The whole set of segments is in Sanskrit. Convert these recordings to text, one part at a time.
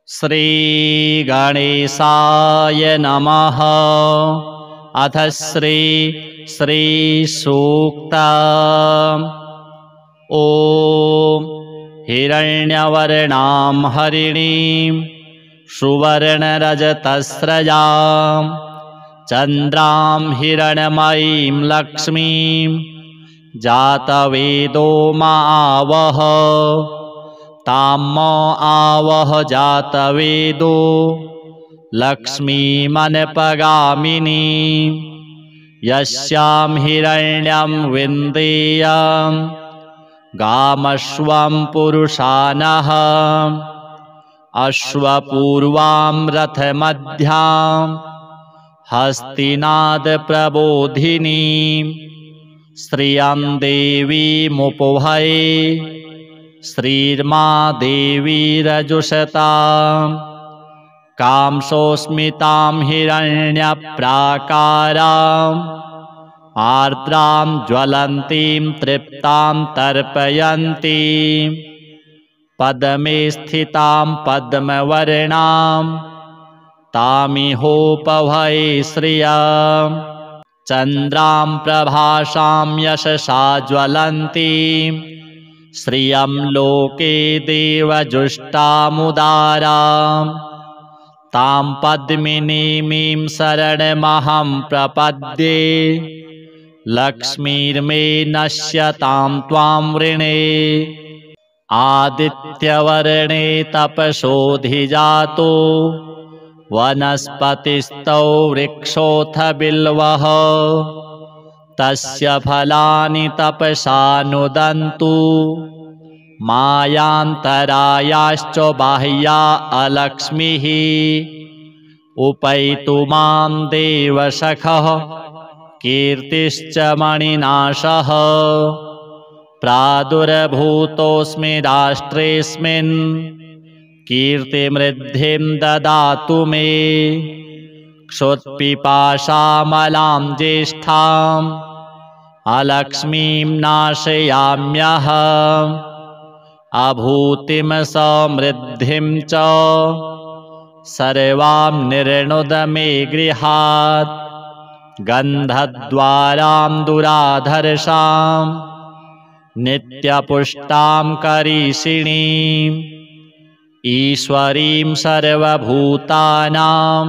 श्रीगणेशाय नमः। अथ श्रीसूक्ता। ॐ हिरण्यवर्णां हरिणीं सुवर्णरजतस्रजां चन्द्रां हिरण्मयीं लक्ष्मीं जातवेदो मावह। ताम आवह जातवेदो लक्ष्मीमनपगामिनी। यस्यां हिरण्यं विन्देयं गामश्वं पुरुषानः। अश्वपूर्वां रथमध्यां हस्तिनादप्रबोधिनी। श्रियं देवीमुपभये श्रीर्मा देवीरजुषतां। कांसोऽस्मितां हिरण्यप्राकारां आर्द्रां ज्वलन्तीं तृप्तां तर्पयन्तीं। पद्मे स्थितां पद्मवर्णां तामिहोपभये श्रियं। चन्द्रां प्रभासां यशसा ज्वलन्तीं श्रियं लोके देवजुष्टामुदारां। तां पद्मिनीमीं शरणमहं प्रपद्ये। लक्ष्मीर्मे नश्यतां त्वां वृणे। आदित्यवर्णे तपसोऽधिजातो वनस्पतिस्थौ वृक्षोऽथ बिल्वः। तस्य फलानि तपसा नुदन्तु मायान्तरायाश्च बाह्या अलक्ष्मीः। उपैतु मां देवसखः कीर्तिश्च मणिनाशः। प्रादुर्भूतोऽस्मि राष्ट्रेऽस्मिन् कीर्तिमृद्धिं ददातु मे। क्षुत्पिपासामलां ज्येष्ठाम् अलक्ष्मीं नाशयाम्यहम्। अभूतिं समृद्धिं च सर्वां निर्णुद मे गृहात्। गन्धद्वारां दुराधर्षां नित्यपुष्टां करीषिणीम्। ईश्वरीं सर्वभूतानां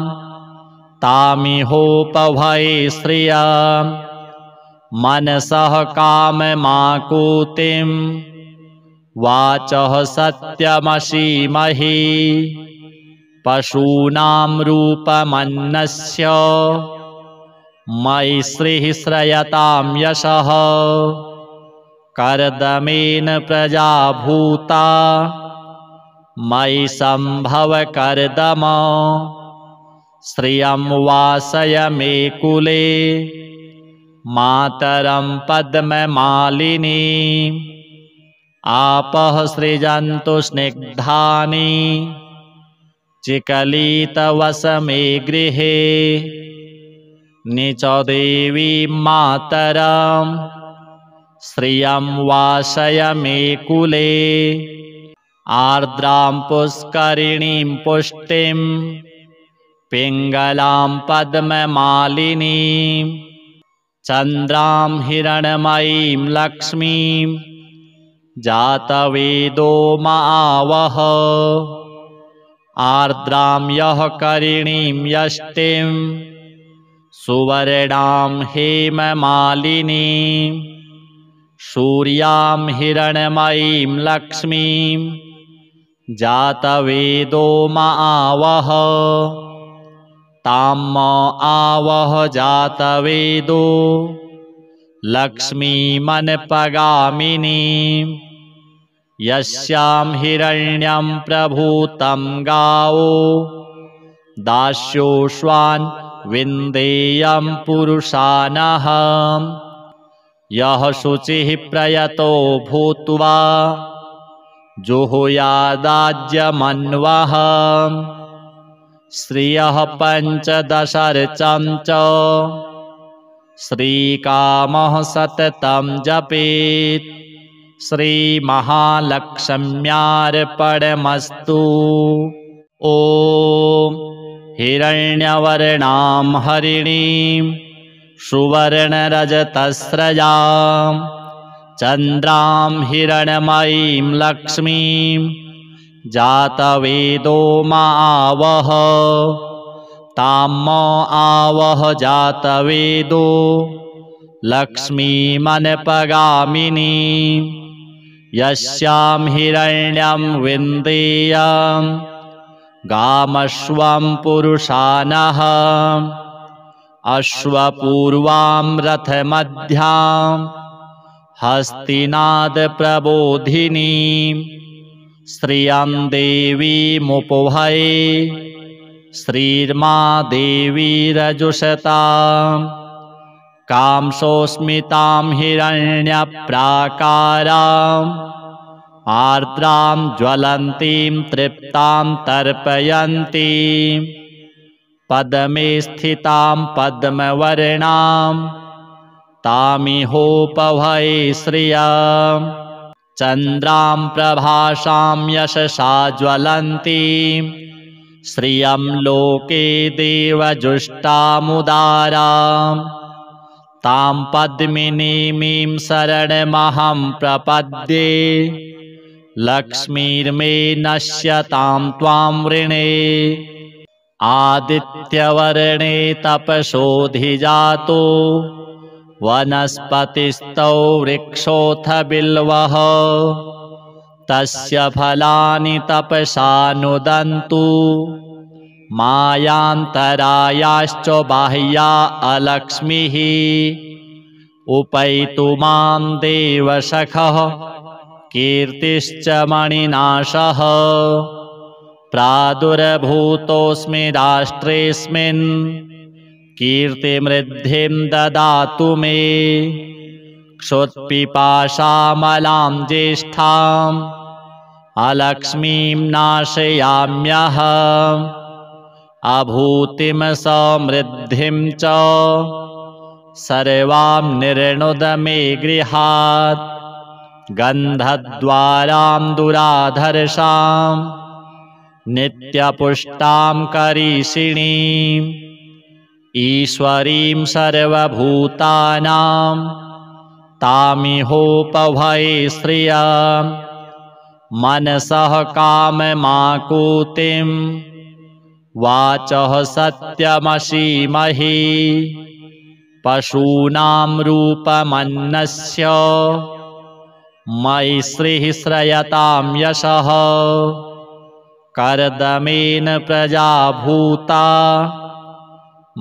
तामिहोपभये श्रियं। मनसः काममाकुतिं वाचः सत्यमसीमहि। पशूनां रूपमन्नस्य मयि श्रीः श्रयतां यशः। कर्दमेन प्रजा भूता मयि सम्भव कर्दम। श्रियं वासय मे कुले मातरं पद्ममालिनी। आपः सृजन्तु स्निग्धानि चिकलितवसमे गृहे। निच देवीं मातरं श्रियं वासय मे कुले। आर्द्रां पुष्करिणीं पुष्टिं पिङ्गलां पद्ममालिनीं। चन्द्रां हिरण्मयीं लक्ष्मीं जातवेदो मावह। आर्द्रां यः करिणीं यष्टिं सुवर्णां हेममालिनीं। सूर्यां हिरण्मयीं लक्ष्मीं जातवेदो मावह। ताम आवह जातवेदो लक्ष्मीमनपगामिनी। यस्यां हिरण्यं प्रभूतं गावो दास्योश्वान् विन्देयं पुरुषानः। यः शुचिः प्रयतो भूत्वा जुहुयादाज्यमन्वः। श्रियः पञ्चदशर्चं च श्रीकामः सततं जपेत्। श्रीमहालक्ष्म्यार्पणमस्तु। ॐ हिरण्यवर्णां हरिणीं सुवर्णरजतस्रजां चन्द्रां हिरण्मयीं लक्ष्मीं जातवेदो मावह ताम आवह जातवेदो लक्ष्मीमनपगामिनी यस्यां हिरण्यं विन्देयं गामश्वं पुरुषानः अश्वपूर्वां रथमध्यां हस्तिनादप्रबोधिनीं श्रियं देवीमुपभये श्रीर्मा देवीरजुषतां कांसोऽस्मितां हिरण्यप्राकाराम् आर्द्रां ज्वलन्तीं तृप्तां तर्पयन्तीं पद्मे स्थितां पद्मवर्णां तामिहोपभये श्रियं चन्द्रां प्रभासां यशसा ज्वलन्तीं श्रियं लोके देवजुष्टामुदारां तां पद्मिनीमीं शरणमहं प्रपद्ये लक्ष्मीर्मे नश्यतां त्वां वृणे आदित्यवर्णे तपसोऽधिजातो वनस्पतिस्थौ वृक्षोऽथ बिल्वः तस्य फलानि तपसा नुदन्तु मायान्तरायाश्च बाह्या अलक्ष्मीः उपैतु मां देवसखः कीर्तिश्च मणिनाशः प्रादुर्भूतोऽस्मि राष्ट्रेऽस्मिन् कीर्तिमृद्धिं ददातु मे क्षुत्पिपासामलां ज्येष्ठाम् अलक्ष्मीं नाशयाम्यहम् अभूतिं समृद्धिं च सर्वां निर्णुद मे गृहात् गन्धद्वारां दुराधर्षां नित्यपुष्टां करीषिणीं ईश्वरीं सर्वभूतानां तामिहोपभये श्रियं मनसः काममाकुतिं वाचः सत्यमसीमहि पशूनां रूपमन्नस्य मयि श्रीः श्रयतां यशः कर्दमेन प्रजा भूता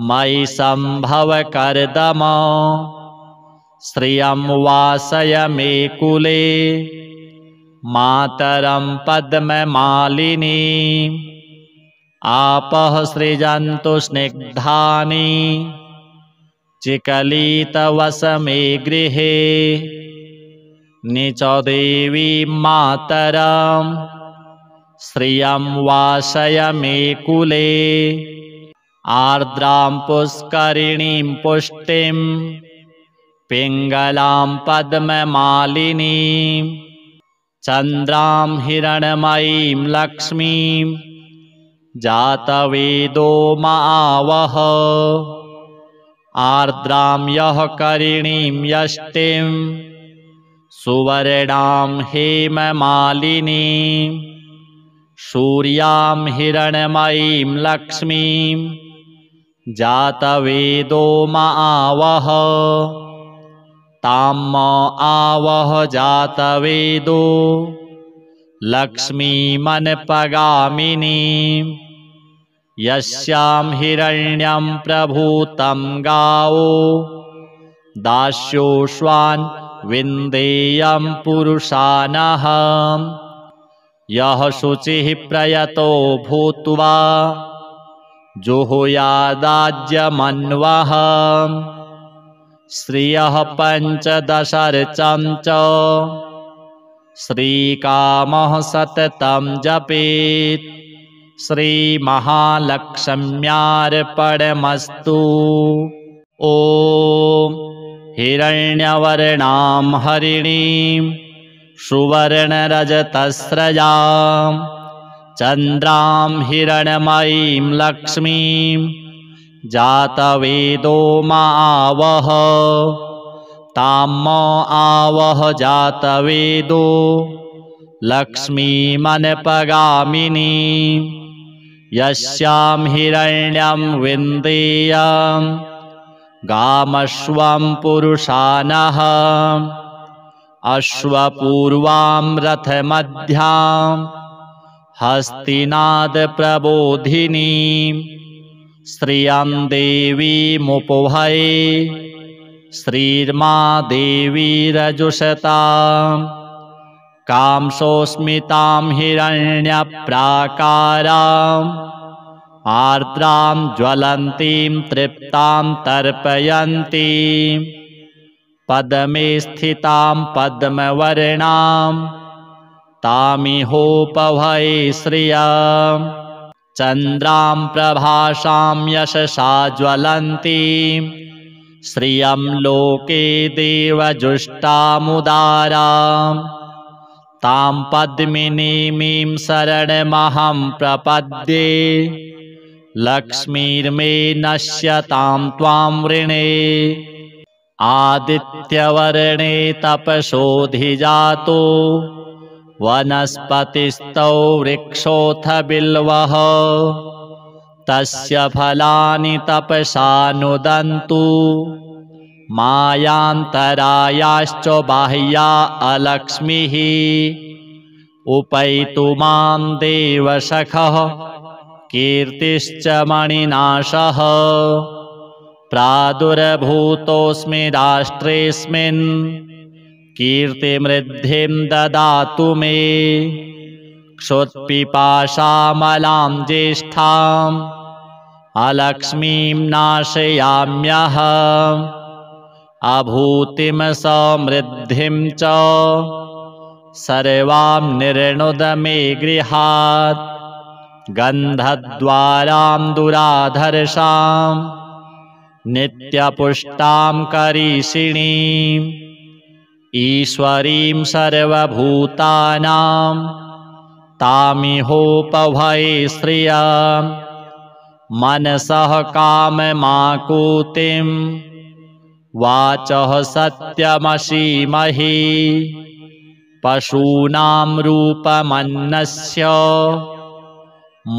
मयि सम्भव कर्दम श्रियं वासय मे कुले मातरं पद्ममालिनीम् आपः सृजन्तु स्निग्धानि चिकलितवसमे गृहे निच देवीं मातरं श्रियं वासय मे कुले आर्द्रां पुष्करिणीं पुष्टिं पिङ्गलां पद्ममालिनीं चन्द्रां हिरण्मयीं लक्ष्मीं जातवेदो मावह आर्द्रां यः करिणीं यष्टिं सुवर्णां हेममालिनीं सूर्यां हिरण्मयीं लक्ष्मीं जातवेदो मावह ताम आवह जातवेदो लक्ष्मीमनपगामिनीं यस्यां हिरण्यं प्रभूतं गावो दास्योश्वान् विन्देयं पुरुषानः यः शुचिः प्रयतो भूत्वा जुहुयादाज्यमन्वः श्रियः पञ्चदशर्चं च श्रीकामः सततं जपेत् श्रीमहालक्ष्म्यार्पणमस्तु। ॐ हिरण्यवर्णां हरिणीं सुवर्णरजतस्रजां चन्द्रां हिरण्मयीं लक्ष्मीं जातवेदो मावह ताम् आवह जातवेदो लक्ष्मीमनपगामिनी यस्यां हिरण्यं विन्देयं गामश्वं पुरुषानः अश्वपूर्वां रथमध्यां हस्तिनादप्रबोधिनी श्रियं देवीमुपभये श्रीर्मा देवीरजुषतां कांसोऽस्मितां हिरण्यप्राकाराम् आर्द्रां ज्वलन्तीं तृप्तां तर्पयन्तीं पद्मे स्थितां पद्मवर्णां तामिहोपभये श्रियं चन्द्रां प्रभासां यशसा ज्वलन्तीं श्रियं लोके देवजुष्टामुदारां तां पद्मिनीमीं शरणमहं प्रपद्ये लक्ष्मीर्मे नश्यतां त्वां वृणे आदित्यवर्णे तपसोऽधिजातो वनस्पतिस्थौ वृक्षोऽथ बिल्वः तस्य फलानि तपसा नुदन्तु मायान्तरायाश्च बाह्या अलक्ष्मीः उपैतु मां देवसखः कीर्तिश्च मणिनाशः प्रादुर्भूतोऽस्मि राष्ट्रेऽस्मिन् कीर्तिमृद्धिं ददातु मे क्षुत्पिपासामलां ज्येष्ठाम् अलक्ष्मीं नाशयाम्यहम् अभूतिं समृद्धिं च सर्वां निर्णुद मे गृहात् गन्धद्वारां दुराधर्षां नित्यपुष्टां करीषिणीम् ईश्वरीं सर्वभूतानां तामिहोपभये श्रियं मनसः काममाकुतिं वाचः सत्यमसीमहि पशूनां रूपमन्नस्य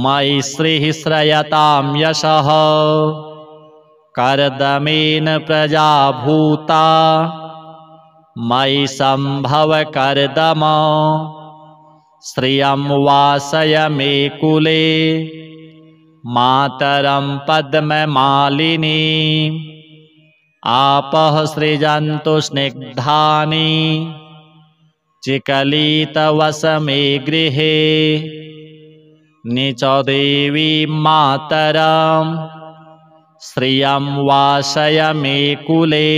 मयि श्रीः श्रयतां यशः कर्दमेन प्रजा भूता मयि सम्भव कर्दम श्रियं वासय मे कुले मातरं पद्ममालिनी आपः सृजन्तु स्निग्धानि चिकलितवसमे गृहे निच देवी मातरं श्रियं वासय मे कुले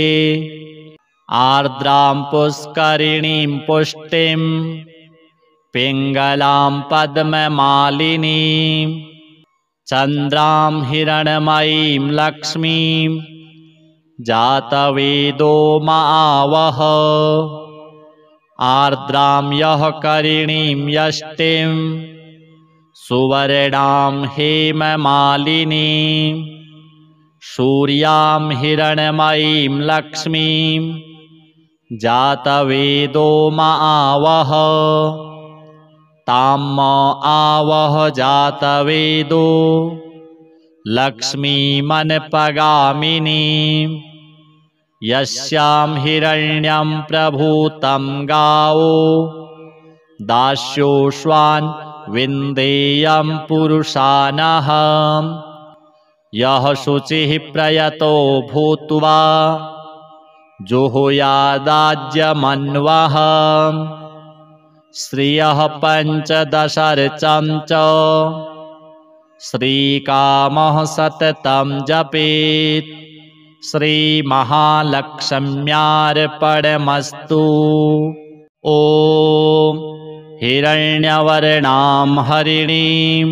आर्द्रां पुष्करिणीं पुष्टिं पिङ्गलां पद्ममालिनीं चन्द्रां हिरण्मयीं लक्ष्मीं जातवेदो मावह आर्द्रां यः करिणीं यष्टिं सुवर्णां हेममालिनीं सूर्यां हिरण्मयीं लक्ष्मीं जातवेदो मावह ताम् आवह जातवेदो लक्ष्मीमनपगामिनीं यस्यां हिरण्यं प्रभूतं गावो दास्योश्वान् विन्देयं पुरुषानः यः शुचिः प्रयतो भूत्वा जुहुयादाज्यमन्वः श्रियः पञ्चदशर्चं च श्रीकामः सततं जपेत् श्रीमहालक्ष्म्यार्पणमस्तु। ॐ हिरण्यवर्णां हरिणीं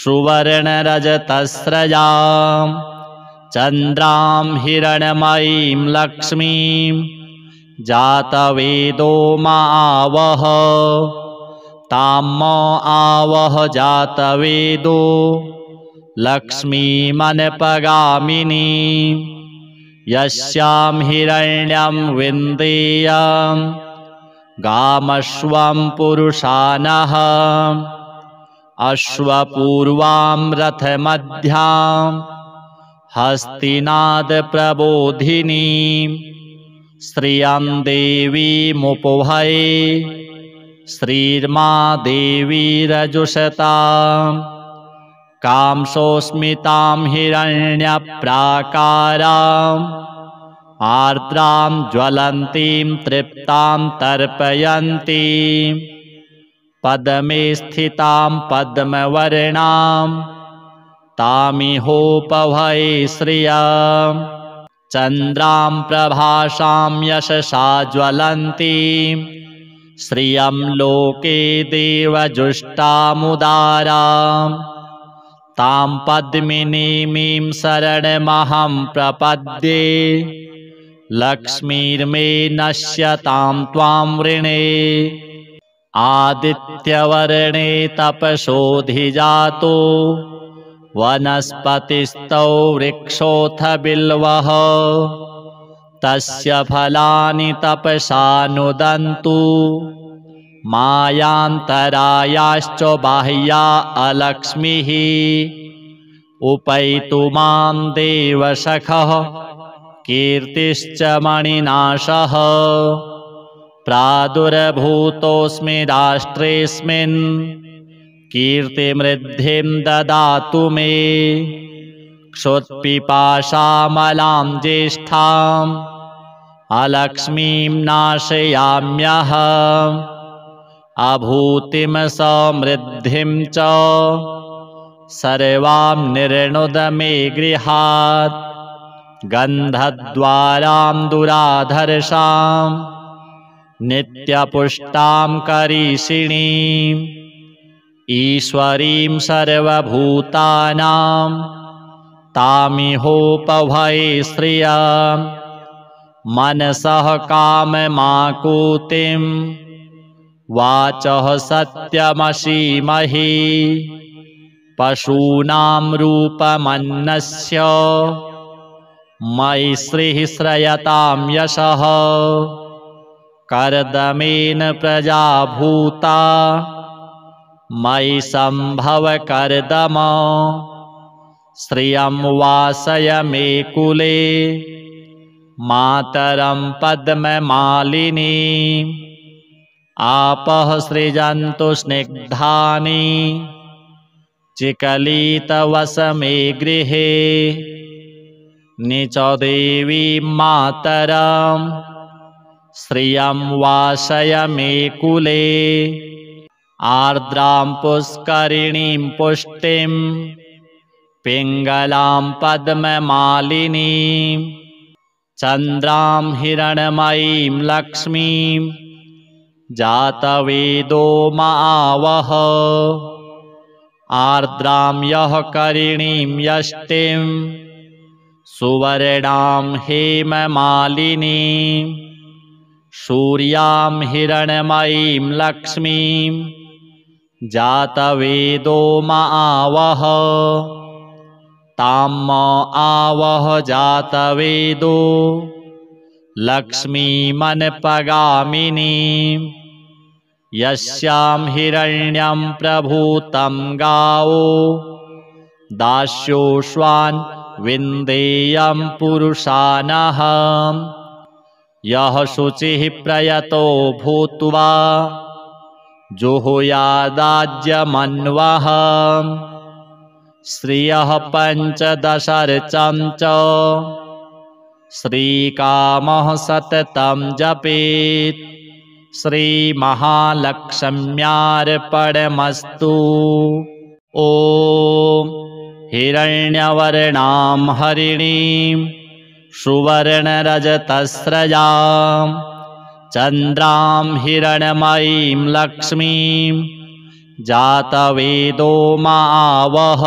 सुवर्णरजतस्रजां चन्द्रां हिरण्मयीं लक्ष्मीं जातवेदो मावह ताम आवह जातवेदो लक्ष्मीमनपगामिनी यस्यां हिरण्यं विन्देयं गामश्वं पुरुषानः अश्वपूर्वां रथमध्यां हस्तिनादप्रबोधिनी श्रियं देवीमुपभये श्रीर्मा देवीरजुषतां कांसोऽस्मितां हिरण्यप्राकाराम् आर्द्रां ज्वलन्तीं तृप्तां तर्पयन्तीं पद्मे स्थितां पद्मवर्णां तामिहोपभये श्रियं चन्द्रां प्रभासां यशसा ज्वलन्तीं श्रियं लोके देवजुष्टामुदारां तां पद्मिनीमीं शरणमहं प्रपद्ये लक्ष्मीर्मे नश्यतां त्वां वृणे आदित्यवर्णे तपसोऽधिजातो वनस्पतिस्थौ वृक्षोऽथ बिल्वः तस्य फलानि तपसा नुदन्तु मायान्तरायाश्च बाह्या अलक्ष्मीः उपैतु मां देवसखः कीर्तिश्च मणिनाशः प्रादुर्भूतोऽस्मि राष्ट्रेऽस्मिन् कीर्तिमृद्धिं ददातु मे क्षुत्पिपासामलां ज्येष्ठाम् अलक्ष्मीं नाशयाम्यहम् अभूतिं समृद्धिं च सर्वां निर्णुद मे गृहात् गन्धद्वारां दुराधर्षां नित्यपुष्टां करीषिणीम् ईश्वरीं सर्वभूतानां तामिहोपभये श्रियं मनसः काममाकुतिं वाचः सत्यमसीमहि पशूनां रूपमन्नस्य मयि श्रीः श्रयतां यशः कर्दमेन प्रजा भूता मयि सम्भव कर्दम श्रियं वासय मे कुले मातरं पद्ममालिनी आपः सृजन्तु स्निग्धानि चिकलितवसमे गृहे निच देवी मातरं श्रियं वासय मे कुले आर्द्रां पुष्करिणीं पुष्टिं पिङ्गलां पद्ममालिनीं चन्द्रां हिरण्मयीं लक्ष्मीं जातवेदो मावह आर्द्रां यः करिणीं यष्टिं सुवर्णां हेममालिनीं सूर्यां हिरण्मयीं लक्ष्मीं जातवेदो मावह ताम आवह जातवेदो लक्ष्मीमनपगामिनीं यस्यां हिरण्यं प्रभूतं गावो दास्योश्वान् विन्देयं पुरुषानः यः शुचिः प्रयतो भूत्वा जुहुयादाज्यमन्वः श्रियः पञ्चदशर्चं च श्रीकामः सततं जपेत् श्रीमहालक्ष्म्यार्पणमस्तु। ॐ हिरण्यवर्णां हरिणीं सुवर्णरजतस्रजां चन्द्रां हिरण्मयीं लक्ष्मीं जातवेदो मावह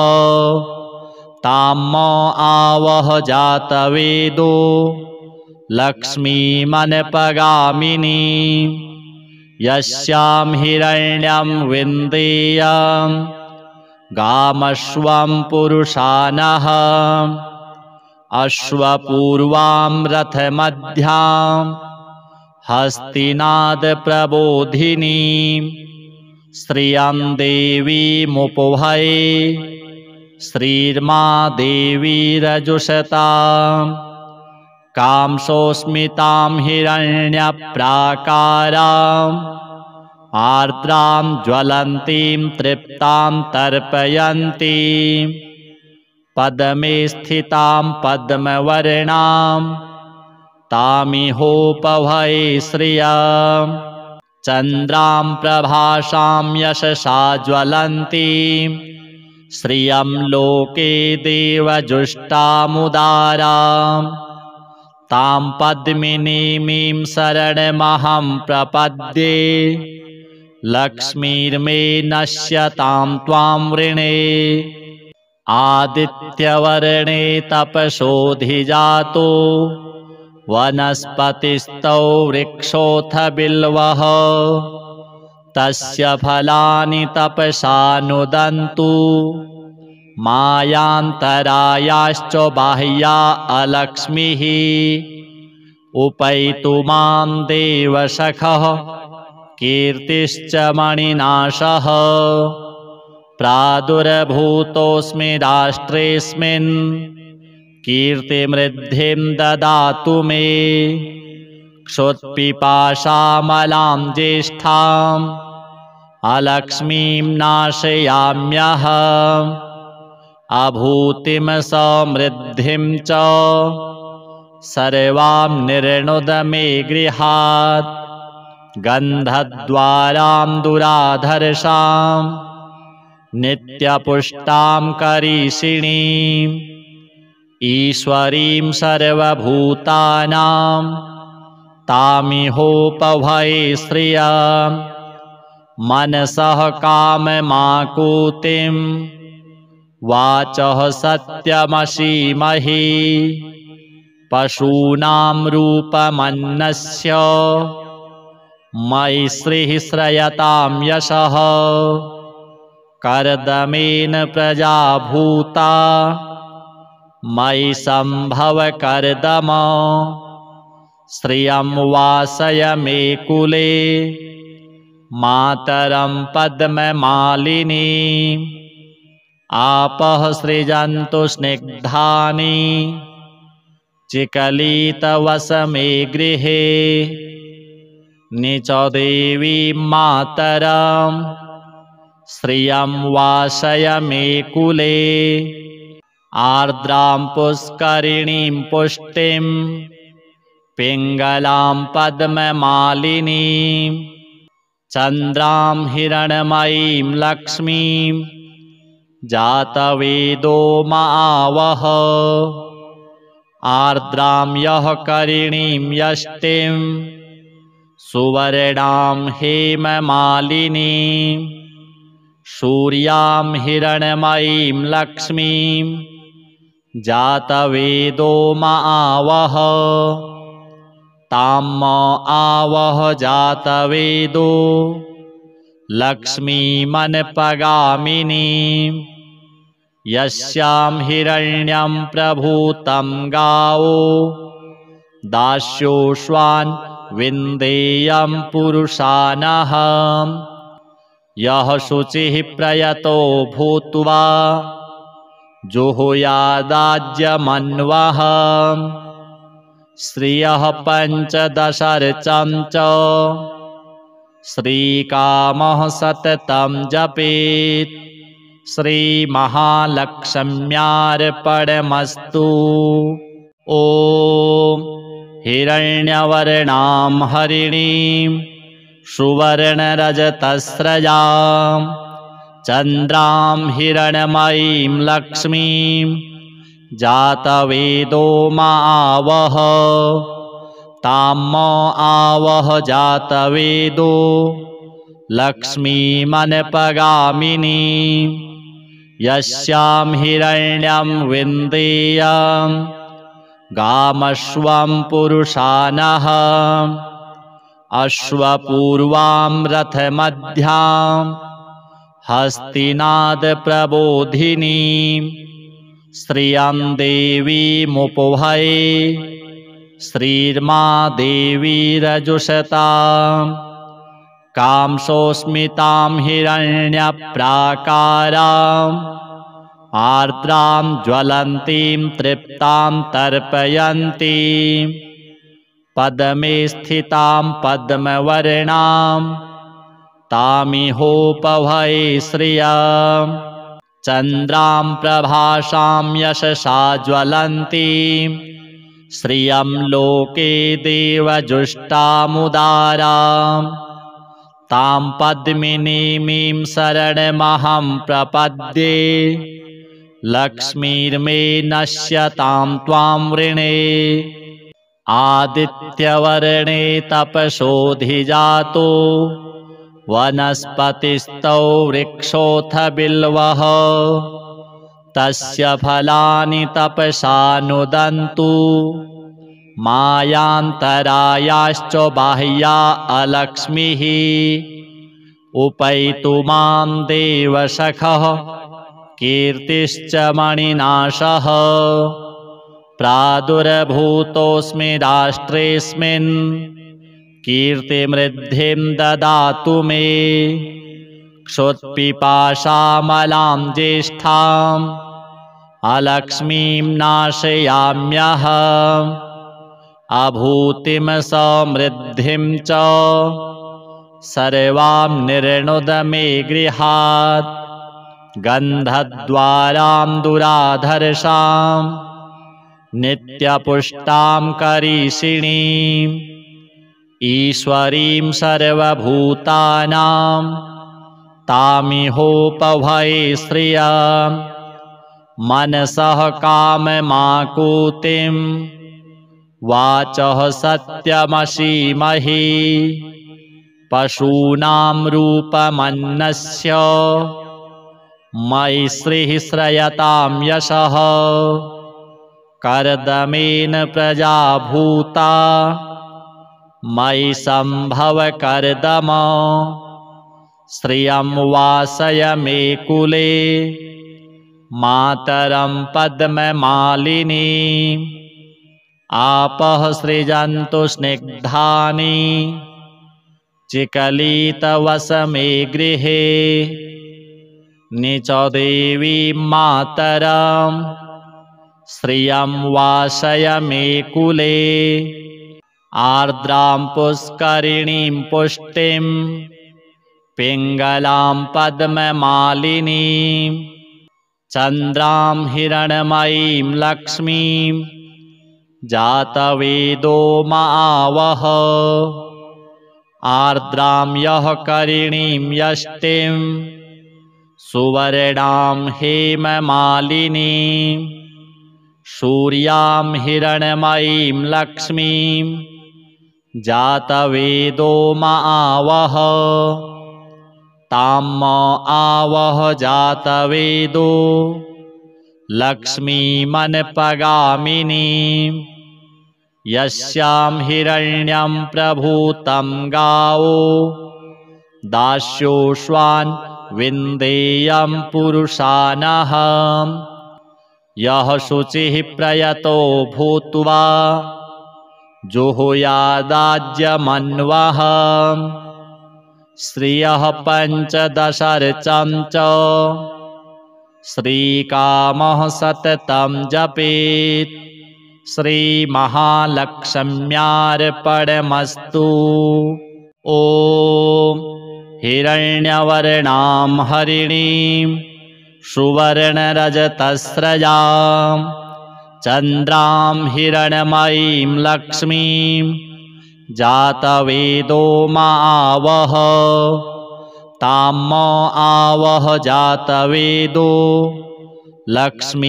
ताम आवह जातवेदो लक्ष्मीमनपगामिनीं यस्यां हिरण्यं विन्देयं गामश्वं पुरुषानः अश्वपूर्वां रथमध्यां हस्तिनादप्रबोधिनीं श्रियं देवीमुपभये श्रीर्मा देवीरजुषतां कांसोऽस्मितां हिरण्यप्राकाराम् आर्द्रां ज्वलन्तीं तृप्तां तर्पयन्तीं पद्मे स्थितां पद्मवर्णां तामिहोपभये श्रियं चन्द्रां प्रभासां यशसा ज्वलन्तीं श्रियं लोके देवजुष्टामुदारां तां पद्मिनीमीं शरणमहं प्रपद्ये लक्ष्मीर्मे नश्यतां त्वां वृणे आदित्यवर्णे तपसोऽधिजातो वनस्पतिस्थौ वृक्षोऽथ बिल्वः तस्य फलानि तपसा नुदन्तु मायान्तरायाश्च बाह्या अलक्ष्मीः उपैतु मां देवसखः कीर्तिश्च मणिनाशः प्रादुर्भूतोऽस्मि राष्ट्रेऽस्मिन् कीर्तिमृद्धिं ददातु मे क्षुत्पिपासामलां ज्येष्ठाम् अलक्ष्मीं नाशयाम्यहम् अभूतिं समृद्धिं च सर्वां निर्णुद मे गृहात् गन्धद्वारां दुराधर्षां नित्यपुष्टां करीषिणीं ईश्वरीं सर्वभूतानां तामिहोपभये श्रियं मनसः काममाकुतिं वाचः सत्यमसीमहि पशूनां रूपमन्नस्य मयि श्रीः श्रयतां यशः कर्दमेन प्रजा भूता मयि सम्भव कर्दम श्रियं वासय मे कुले मातरं पद्ममालिनीम् आपः सृजन्तु स्निग्धानि चिकलितवसमे गृहे निच देवीं मातरं श्रियं वासय मे कुले आर्द्रां पुष्करिणीं पुष्टिं पिङ्गलां पद्ममालिनीं चन्द्रां हिरण्मयीं लक्ष्मीं जातवेदो मावह आर्द्रां यः करिणीं यष्टिं सुवर्णां हेममालिनीं सूर्यां हिरण्मयीं लक्ष्मीं जातवेदो मावह ताम् आवह जातवेदो लक्ष्मीमनपगामिनीं यस्यां हिरण्यं प्रभूतं गावो दास्योश्वान् विन्देयं पुरुषानः यः शुचिः प्रयतो भूत्वा जुहुयादाज्यमन्वः श्रियः पञ्चदशर्चं च श्रीकामः सततं जपेत् श्रीमहालक्ष्म्यार्पणमस्तु। ॐ हिरण्यवर्णां हरिणीं सुवर्णरजतस्रजां चन्द्रां हिरण्मयीं लक्ष्मीं जातवेदो मावह ताम् आवह जातवेदो लक्ष्मीमनपगामिनीं यस्यां हिरण्यं विन्देयं गामश्वं पुरुषानः अश्वपूर्वां रथमध्यां हस्तिनादप्रबोधिनीं श्रियं देवीमुपभये श्रीर्मा देवीरजुषतां कांसोऽस्मितां हिरण्यप्राकाराम् आर्द्रां ज्वलन्तीं तृप्तां तर्पयन्तीं पद्मे स्थितां पद्मवर्णां तामिहोपभये श्रियं चन्द्रां प्रभासां यशसा ज्वलन्तीं श्रियं लोके देवजुष्टामुदारां तां पद्मिनीमीं शरणमहं प्रपद्ये लक्ष्मीर्मे नश्यतां त्वां वृणे आदित्यवर्णे तपसोऽधिजातो वनस्पतिस्थौ वृक्षोऽथ बिल्वः तस्य फलानि तपसा नुदन्तु मायान्तरायाश्च बाह्या अलक्ष्मीः उपैतु मां देवसखः कीर्तिश्च मणिनाशः प्रादुर्भूतोऽस्मि राष्ट्रेऽस्मिन् कीर्तिमृद्धिं ददातु मे क्षुत्पिपासामलां ज्येष्ठाम् अलक्ष्मीं नाशयाम्यहम् अभूतिं समृद्धिं च सर्वां निर्णुद मे गृहात् गन्धद्वारां दुराधर्षां नित्यपुष्टां करीषिणीम् ईश्वरीं सर्वभूतानां तामिहोपभये श्रियं मनसः काममाकुतिं वाचः सत्यमसीमहि पशूनां रूपमन्नस्य मयि श्रीः श्रयतां यशः कर्दमेन प्रजा भूता मयि सम्भव कर्दम श्रियं वासय मे कुले मातरं पद्ममालिनीम् आपः सृजन्तु स्निग्धानि चिकलितवसमे गृहे निच देवीं मातरं श्रियं वासय मे कुले आर्द्रां पुष्करिणीं पुष्टिं पिङ्गलां पद्ममालिनीं चन्द्रां हिरण्मयीं लक्ष्मीं जातवेदो मावह आर्द्रां यः करिणीं यष्टिं सुवर्णां हेममालिनीं सूर्यां हिरण्मयीं लक्ष्मीं जातवेदो मावह ताम् आवह जातवेदो लक्ष्मीमनपगामिनीं यस्यां हिरण्यं प्रभूतं गावो दास्योश्वान् विन्देयं पुरुषानहम् यः शुचिः प्रयतो भूत्वा जुहुयादाज्यमन्वः श्रियः पञ्चदशर्चं च श्रीकामः सततं जपेत् श्रीमहालक्ष्म्यार्पणमस्तु। ॐ हिरण्यवर्णां हरिणीं सुवर्णरजतस्रजां चन्द्रां हिरण्मयीं लक्ष्मीं जातवेदो मावह ताम् आवह जातवेदो लक्ष्मीमनपगामिनीं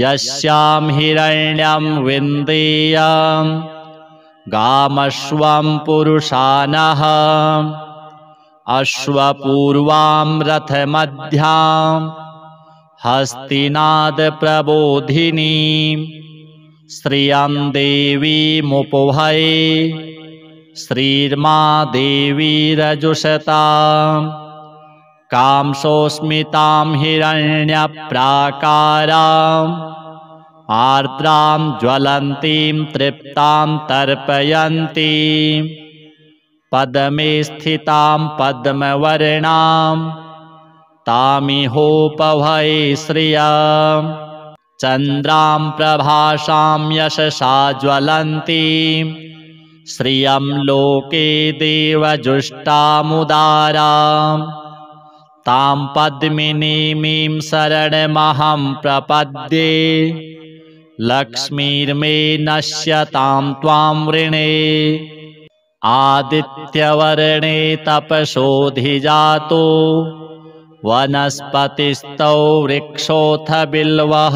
यस्यां हिरण्यं विन्देयं गामश्वं पुरुषानः अश्वपूर्वां रथमध्यां हस्तिनादप्रबोधिनीं श्रियं देवीमुपभये श्रीर्मा देवीरजुषतां कांसोऽस्मितां हिरण्यप्राकाराम् आर्द्रां ज्वलन्तीं तृप्तां तर्पयन्तीं पद्मे स्थितां पद्मवर्णां तामिहोपभये श्रियं चन्द्रां प्रभासां यशसा ज्वलन्तीं श्रियं लोके देवजुष्टामुदारां तां पद्मिनीमीं शरणमहं प्रपद्ये लक्ष्मीर्मे नश्यतां त्वां वृणे आदित्यवर्णे तपसोऽधिजातो वनस्पतिस्थौ वृक्षोऽथ बिल्वः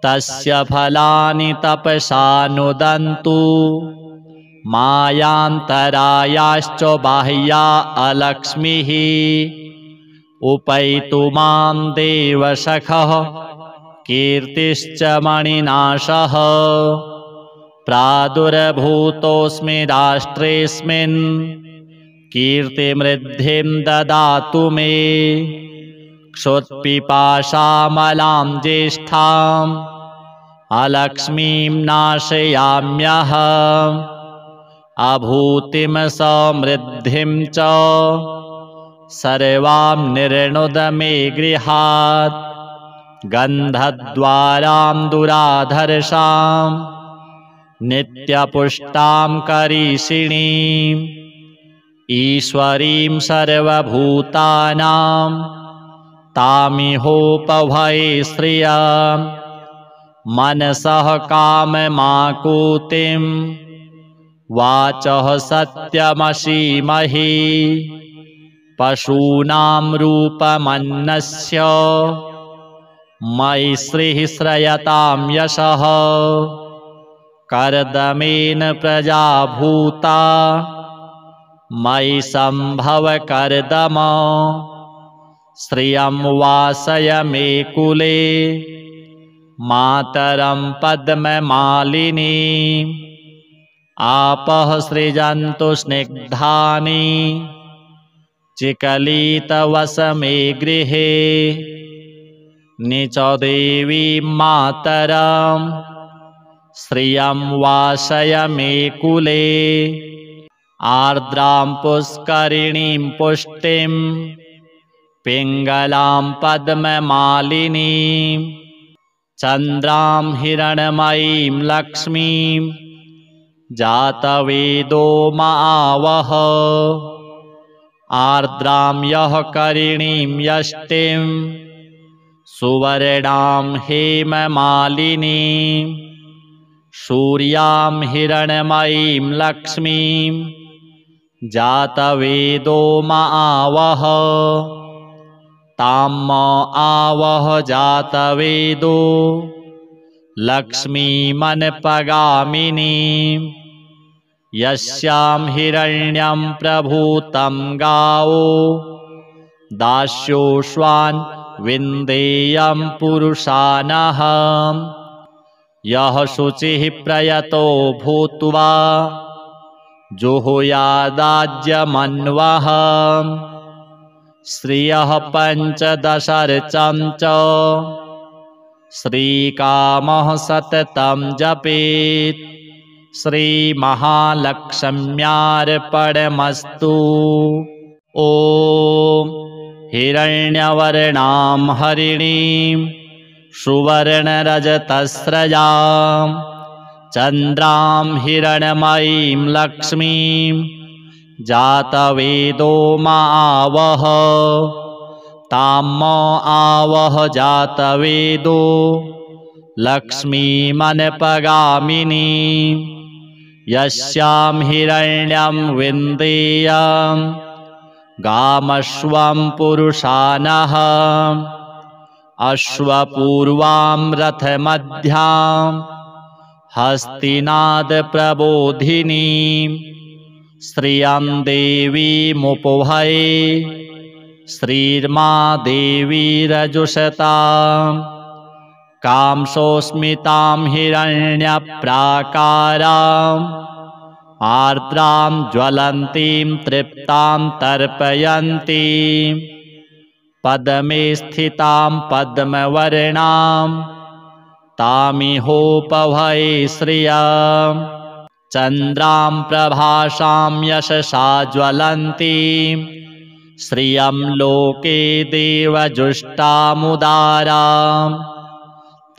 तस्य फलानि तपसा नुदन्तु मायान्तरायाश्च बाह्या अलक्ष्मीः उपैतु मां देवसखः कीर्तिश्च मणिनाशः प्रादुर्भूतोऽस्मि राष्ट्रेऽस्मिन् कीर्तिमृद्धिं ददातु मे क्षुत्पिपासामलां ज्येष्ठाम् अलक्ष्मीं नाशयाम्यहम् अभूतिं समृद्धिं च सर्वां निर्णुद मे गृहात् गन्धद्वारां दुराधर्षां नित्यपुष्टां करीषिणीम् ईश्वरीं सर्वभूतानां तामिहोपभये श्रियं मनसः काममाकुतिं वाचः सत्यमसीमहि पशूनां रूपमन्नस्य मयि श्रीः श्रयतां यशः कर्दमेन प्रजा भूता मयि सम्भव कर्दम श्रियं वासय मे कुले मातरं पद्ममालिनीं आपः सृजन्तु स्निग्धानि चिकलितवस मे गृहे निच देवीं मातरं श्रियं वासय मे कुले आर्द्रां पुष्करिणीं पुष्टिं पिङ्गलां पद्ममालिनीं चन्द्रां हिरण्मयीं लक्ष्मीं जातवेदो मावह आर्द्रां यः करिणीं यष्टिं सुवर्णां हेममालिनीं सूर्यां हिरण्मयीं लक्ष्मीं जातवेदो मावह ताम् आवह जातवेदो लक्ष्मीमनपगामिनीं यस्यां हिरण्यं प्रभूतं गावो दास्योश्वान् विन्देयं पुरुषानः यः शुचिः प्रयतो भूत्वा जुहुयादाज्यमन्वः श्रियः पञ्चदशर्चं च श्रीकामः सततं जपेत् श्रीमहालक्ष्म्यार्पणमस्तु। ॐ हिरण्यवर्णां हरिणीं सुवर्णरजतस्रजां चन्द्रां हिरण्मयीं लक्ष्मीं जातवेदो मावह ताम् आवह जातवेदो लक्ष्मीमनपगामिनीं यस्यां हिरण्यं विन्देयं गामश्वं पुरुषानः अश्वपूर्वां रथमध्यां हस्तिनादप्रबोधिनीं श्रियं देवीमुपभये श्रीर्मा देवीरजुषतां कांसोऽस्मितां हिरण्यप्राकाराम् आर्द्रां ज्वलन्तीं तृप्तां तर्पयन्तीं पद्मे स्थितां पद्मवर्णां तामिहोपभये श्रियं चन्द्रां प्रभासां यशसा ज्वलन्तीं श्रियं लोके देवजुष्टामुदारां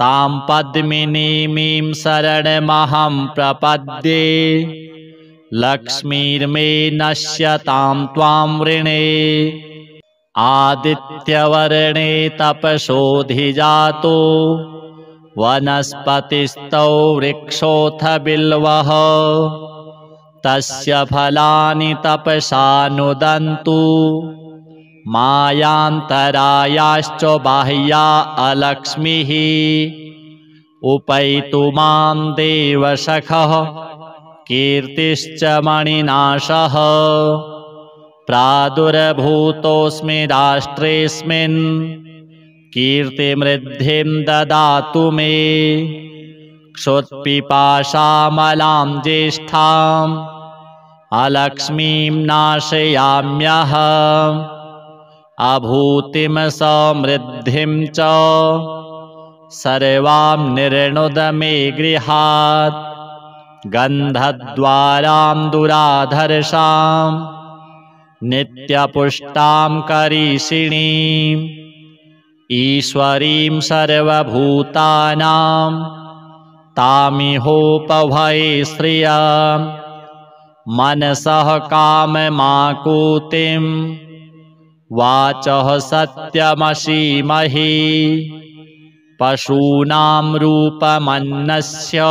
तां पद्मिनीमीं शरणमहं प्रपद्ये लक्ष्मीर्मे नश्यतां त्वां वृणे आदित्यवर्णे तपसोऽधिजातो वनस्पतिस्थौ वृक्षोऽथ बिल्वः तस्य फलानि तपसा नुदन्तु मायान्तरायाश्च बाह्या अलक्ष्मीः उपैतु मां देवसखः कीर्तिश्च मणिनाशः प्रादुर्भूतोऽस्मि राष्ट्रेऽस्मिन् कीर्तिमृद्धिं ददातु मे क्षुत्पिपासामलां ज्येष्ठाम् अलक्ष्मीं नाशयाम्यहम् अभूतिं समृद्धिं च सर्वां निर्णुद मे गृहात् गन्धद्वारां दुराधर्षां नित्यपुष्टां करीषिणीम् ईश्वरीं सर्वभूतानां तामिहोपभये श्रियं मनसः काममाकुतिं वाचः सत्यमसीमहि पशूनां रूपमन्नस्य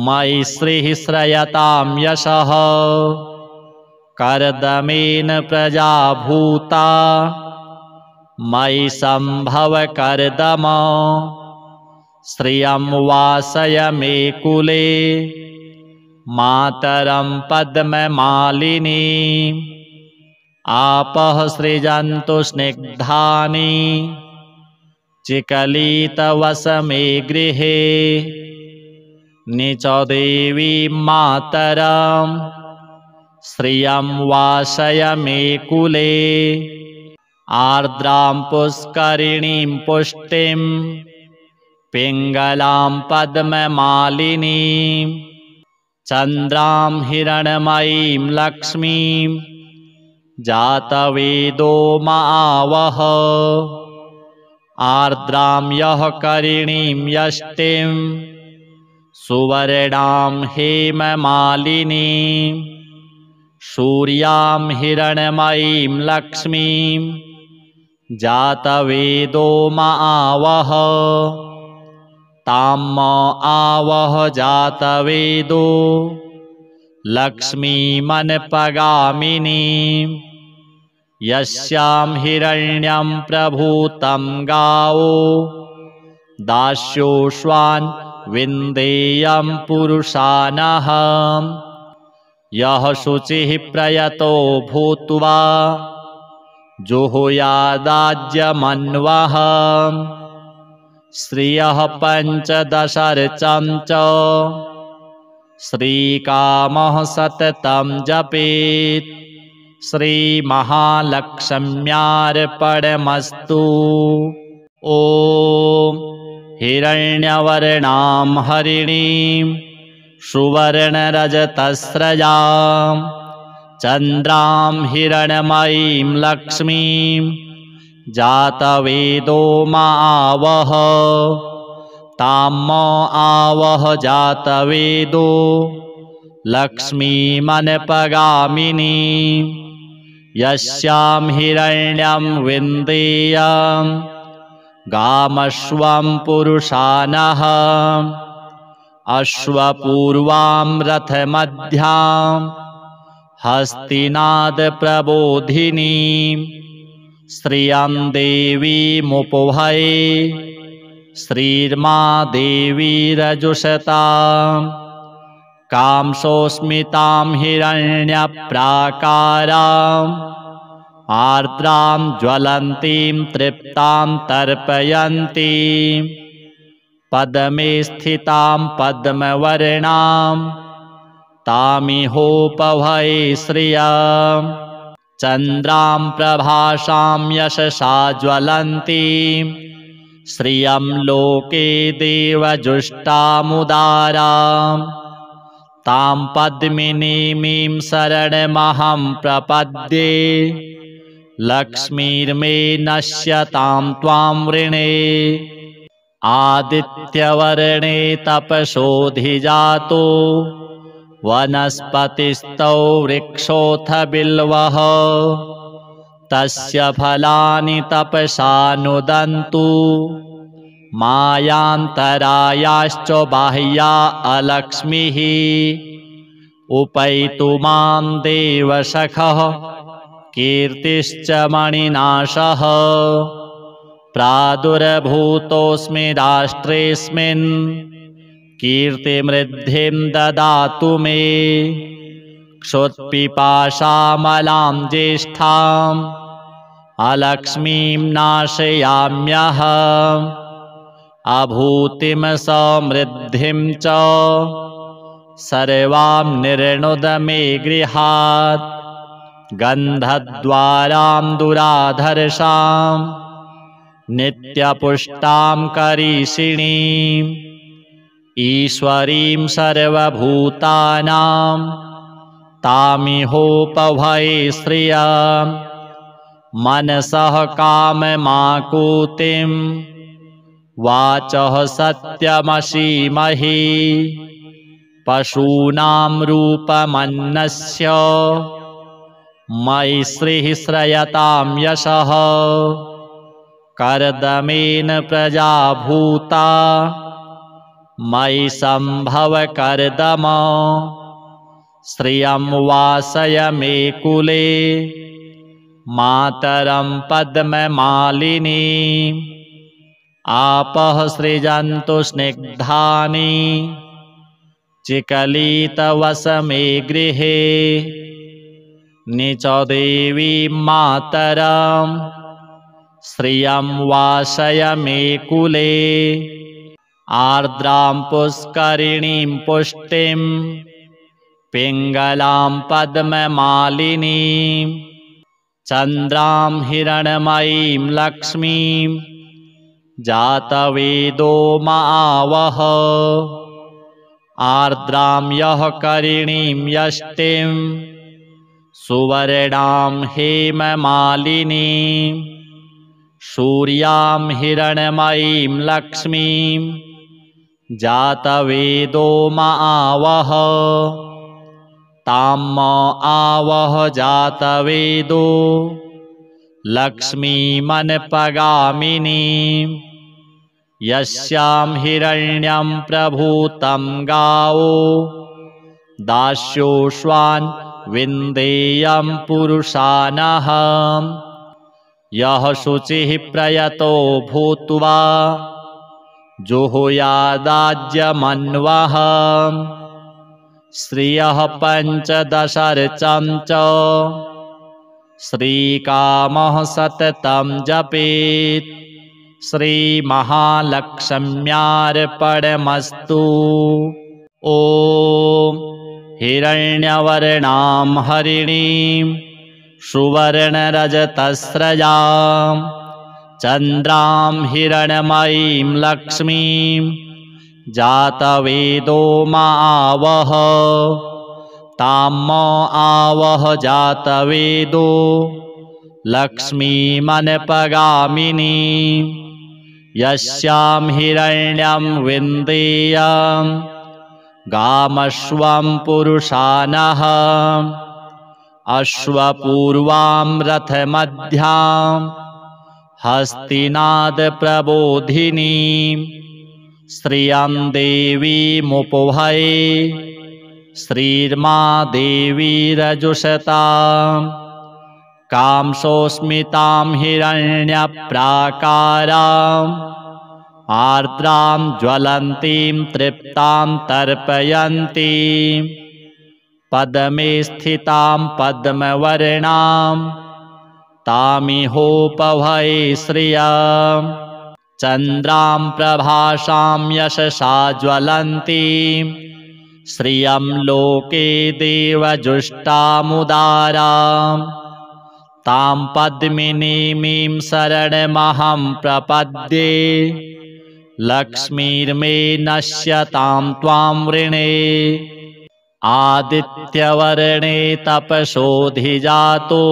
मयि श्रीः श्रयतां यशः कर्दमेन प्रजा भूता मयि सम्भव कर्दम श्रियं वासय मे कुले मातरं पद्ममालिनीं आपः सृजन्तु स्निग्धानि चिकलितवसमे गृहे निचदेवीं मातरं श्रियं वासय मे कुले आर्द्रां पुष्करिणीं पुष्टिं पिङ्गलां पद्ममालिनीं चन्द्रां हिरण्मयीं लक्ष्मीं जातवेदो मावह आर्द्रां यः करिणीं यष्टिं सुवर्णां हेममालिनीं सूर्यां हिरण्मयीं लक्ष्मीं जातवेदो मावह ताम् आवह जातवेदो लक्ष्मीमनपगामिनीं यस्यां हिरण्यं प्रभूतं गावो दास्योश्वान् विन्देयं पुरुषानः यः शुचिः प्रयतो भूत्वा जुहुयादाज्यमन्वः श्रियः पञ्चदशर्चं च श्रीकामः सततं जपेत् श्रीमहालक्ष्म्यार्पणमस्तु। ॐ हिरण्यवर्णां हरिणीं सुवर्णरजतस्रजां चन्द्रां हिरण्मयीं लक्ष्मीं जातवेदो मावह ताम् आवह जातवेदो लक्ष्मीमनपगामिनीं यस्यां हिरण्यं विन्देयं गामश्वं पुरुषानः अश्वपूर्वां रथमध्यां हस्तिनादप्रबोधिनीं श्रियं देवीमुपभये श्रीर्मा देवीरजुषतां कांसोऽस्मितां हिरण्यप्राकारां आर्द्रां ज्वलन्तीं तृप्तां तर्पयन्तीं पद्मे स्थितां पद्मवर्णां तामिहोपभये श्रियं चन्द्रां प्रभासां यशसा ज्वलन्तीं श्रियं लोके देवजुष्टामुदारां तां पद्मिनीमीं शरणमहं प्रपद्ये लक्ष्मीर्मे नश्यतां त्वां वृणे आदित्यवर्णे तपसोऽधिजातो वनस्पतिस्थौ वृक्षोऽथ बिल्वः तस्य फलानि तपसा नुदन्तु मायान्तरायाश्च बाह्या अलक्ष्मीः उपैतु मां देवसखः कीर्तिश्च मणिनाशः प्रादुर्भूतोऽस्मि राष्ट्रेऽस्मिन् कीर्तिमृद्धिं ददातु मे क्षुत्पिपासामलां ज्येष्ठाम् अलक्ष्मीं नाशयाम्यहम् अभूतिं समृद्धिं च सर्वां निर्णुद मे गृहात् गन्धद्वारां दुराधर्षां नित्यपुष्टां करीषिणीम् ईश्वरीं सर्वभूतानां तामिहोपभये श्रियं मनसः काममाकुतिं वाचः सत्यमसीमहि पशूनां रूपमन्नस्य मयि श्रीः श्रयतां यशः कर्दमेन प्रजा भूता मयि सम्भव कर्दम श्रियं वासय मे कुले मातरं पद्ममालिनीं आपः सृजन्तु स्निग्धानि चिकलितवस मे गृहे निचदेवीं मातरं श्रियं वासय मे कुले आर्द्रां पुष्करिणीं पुष्टिं पिङ्गलां पद्ममालिनीं चन्द्रां हिरण्मयीं लक्ष्मीं जातवेदो मावह आर्द्रां यः करिणीं यष्टिं सुवर्णां हेममालिनीं सूर्यां हिरण्मयीं लक्ष्मीं जातवेदो मावह ताम् आवह जातवेदो लक्ष्मीमनपगामिनीं यस्यां हिरण्यं प्रभूतं गावो दास्योश्वान् विन्देयं पुरुषानः यः शुचिः प्रयतो भूत्वा जुहुयादाज्यमन्वः श्रियः पञ्चदशर्चं च श्रीकामः सततं जपेत् श्रीमहालक्ष्म्यार्पणमस्तु। ॐ हिरण्यवर्णां हरिणीं सुवर्णरजतस्रजां चन्द्रां हिरण्मयीं लक्ष्मीं जातवेदो मावह ताम् आवह जातवेदो लक्ष्मीमनपगामिनीं यस्यां हिरण्यं विन्देयं गामश्वं पुरुषानः अश्वपूर्वां रथमध्यां हस्तिनादप्रबोधिनीं श्रियं देवीमुपभये श्रीर्मा देवीरजुषतां कांसोऽस्मितां हिरण्यप्राकाराम् आर्द्रां ज्वलन्तीं तृप्तां तर्पयन्तीं पद्मे स्थितां पद्मवर्णां तामिहोपभये श्रियं चन्द्रां प्रभासां यशसा ज्वलन्तीं श्रियं लोके देवजुष्टामुदारां तां पद्मिनीं शरणमहं प्रपद्ये लक्ष्मीर्मे नश्यतां त्वां वृणे आदित्यवर्णे तपसोऽधिजातो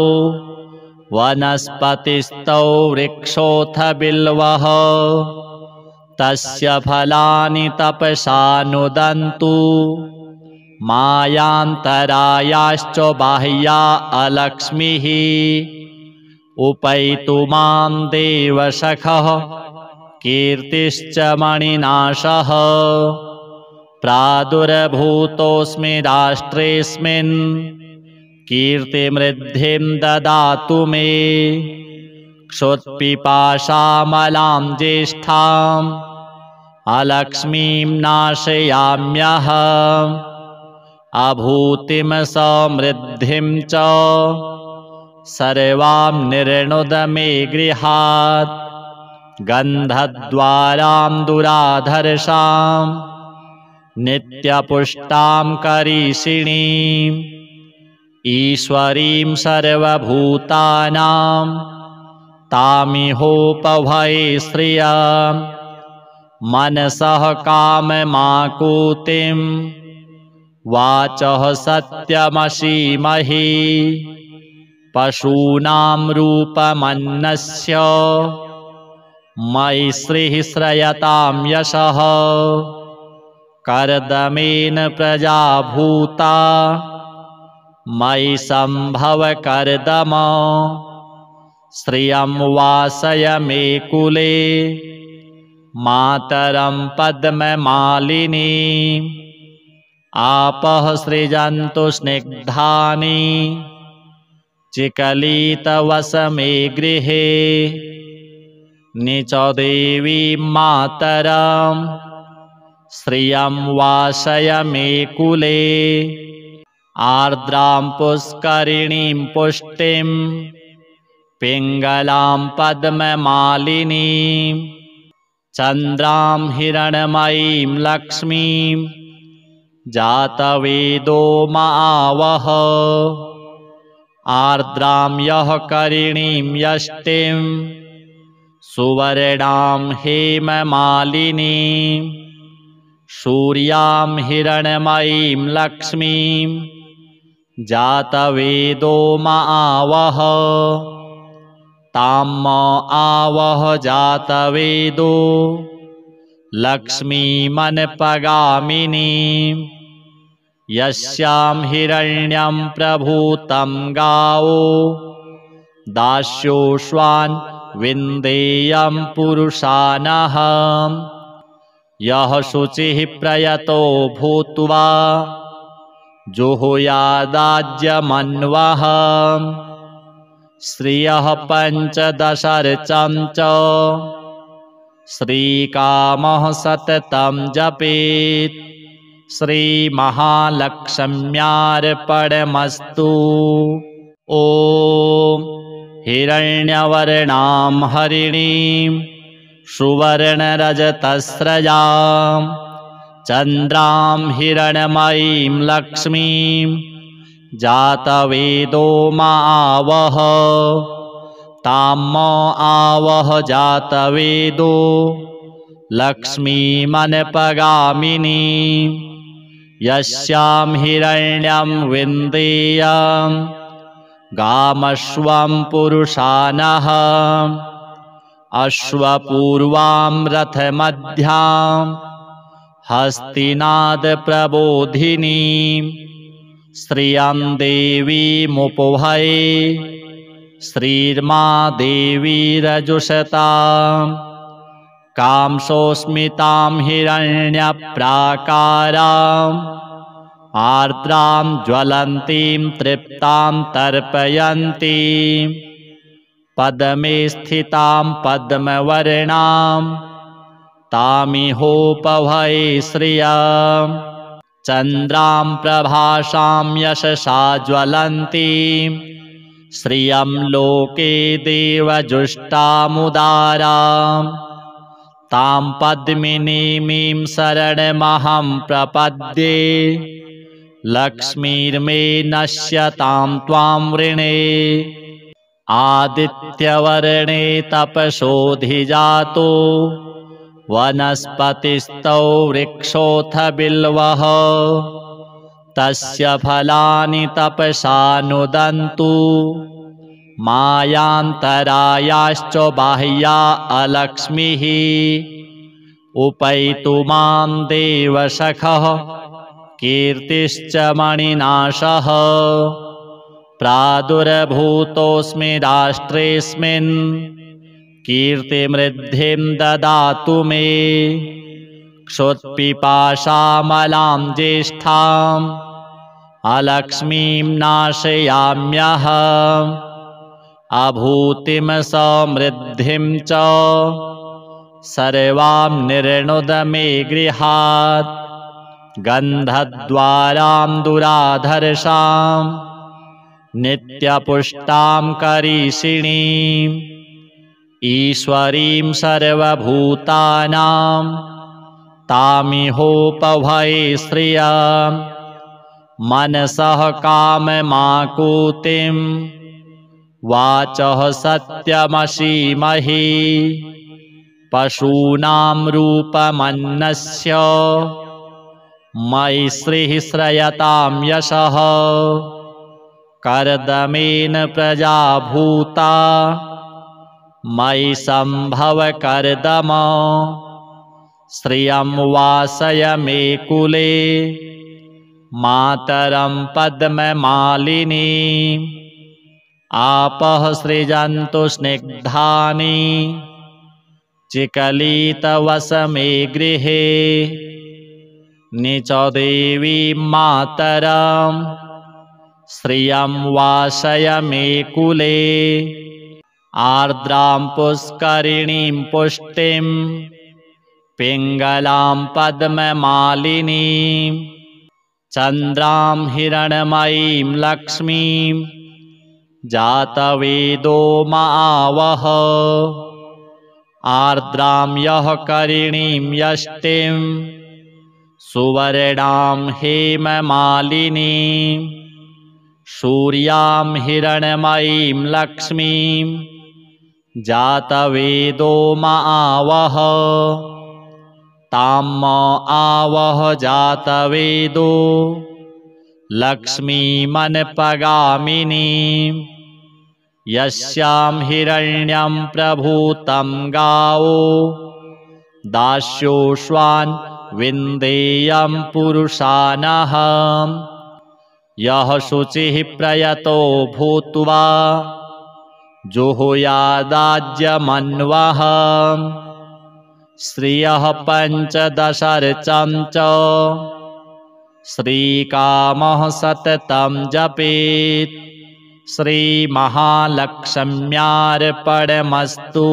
वनस्पतिस्थौ वृक्षोऽथ बिल्वः तस्य फलानि तपसा नुदन्तु मायान्तरायाश्च बाह्या अलक्ष्मीः उपैतु मां देवसखः कीर्तिश्च मणिनाशः प्रादुर्भूतोऽस्मि राष्ट्रेऽस्मिन् कीर्तिमृद्धिं ददातु मे क्षुत्पिपासामलां ज्येष्ठाम् अलक्ष्मीं नाशयाम्यहम् अभूतिं समृद्धिं च सर्वां निर्णुद मे गृहात् गन्धद्वारां दुराधर्षां नित्यपुष्टां करीषिणीम् ईश्वरीं सर्वभूतानां तामिहोपभये श्रियं मनसः काममाकुतिं वाचः सत्यमसीमहि पशूनां रूपमन्नस्य मयि श्रीः श्रयतां यशः कर्दमेन प्रजा भूता मयि सम्भव कर्दम श्रियं वासय मे कुले मातरं पद्ममालिनी आपः सृजन्तु स्निग्धानि चिकलितवस मे गृहे निचदेवीं मातरं श्रियं वासय मे कुले आर्द्रां पुष्करिणीं पुष्टिं पिङ्गलां पद्ममालिनीं चन्द्रां हिरण्मयीं लक्ष्मीं जातवेदो मावह आर्द्रां यः करिणीं यष्टिं सुवर्णां हेममालिनीं सूर्यां हिरण्मयीं लक्ष्मीं जातवेदो मावह ताम् आवह जातवेदो लक्ष्मीमनपगामिनीं यस्यां हिरण्यं प्रभूतं गावो दास्योश्वान् विन्देयं पुरुषानः यः शुचिः प्रयतो भूत्वा जुहुयादाज्यमन्वः श्रियः पञ्चदशर्चं च श्रीकामः सततं जपेत् श्रीमहालक्ष्म्यार्पणमस्तु। ॐ हिरण्यवर्णां हरिणीं सुवर्णरजतस्रजां चन्द्रां हिरण्मयीं लक्ष्मीं जातवेदो मावह ताम् आवह जातवेदो लक्ष्मीमनपगामिनीं यस्यां हिरण्यं विन्देयं गामश्वं पुरुषानः अश्वपूर्वां रथमध्यां हस्तिनादप्रबोधिनीं श्रियं देवीमुपभये श्रीर्मा देवीरजुषतां कांसोऽस्मितां हिरण्यप्राकाराम् आर्द्रां ज्वलन्तीं तृप्तां तर्पयन्तीं पद्मे स्थितां पद्मवर्णां तामिहोपभये श्रियं चन्द्रां प्रभासां यशसा ज्वलन्तीं श्रियं लोके देवजुष्टामुदारां तां पद्मिनीं शरणमहं प्रपद्ये लक्ष्मीर्मे नश्यतां त्वां वृणे आदित्यवर्णे तपसोऽधिजातो वनस्पतिस्थौ वृक्षोऽथ बिल्वः तस्य फलानि तपसा नुदन्तु मायान्तरायाश्च बाह्या अलक्ष्मीः उपैतु मां देवसखः कीर्तिश्च मणिनाशः प्रादुर्भूतोऽस्मि राष्ट्रेऽस्मिन् कीर्तिमृद्धिं ददातु मे क्षुत्पिपासामलां ज्येष्ठाम् अलक्ष्मीं नाशयाम्यहम् अभूतिं समृद्धिं च सर्वां निर्णुद मे गृहात् गन्धद्वारां दुराधर्षां नित्यपुष्टां करीषिणीम् ईश्वरीं सर्वभूतानां तामिहोपभये श्रियं मनसः काममाकुतिं वाचः सत्यमसीमहि पशूनां रूपमन्नस्य मयि श्रीः श्रयतां यशः कर्दमेन प्रजा भूता मयि सम्भव कर्दम श्रियं वासय मे कुले मातरं पद्ममालिनी आपः सृजन्तु स्निग्धानि चिकलितवस मे गृहे निचदेवीं मातरं श्रियं वासय मे कुले आर्द्रां पुष्करिणीं पुष्टिं पिङ्गलां पद्ममालिनीं चन्द्रां हिरण्मयीं लक्ष्मीं जातवेदो मावह आर्द्रां यः करिणीं यष्टिं सुवर्णां हेममालिनीं सूर्यां हिरण्मयीं लक्ष्मीं जातवेदो मावह तां आवह जातवेदो लक्ष्मीमनपगामिनीं यस्यां हिरण्यं प्रभूतं गावो दास्योश्वान् विन्देयं पुरुषानहं यः शुचिः प्रयतो भूत्वा जुहुयादाज्यमन्वः श्रियः पञ्चदशर्चं च श्रीकामः सततं जपेत् श्रीमहालक्ष्म्यार्पणमस्तु।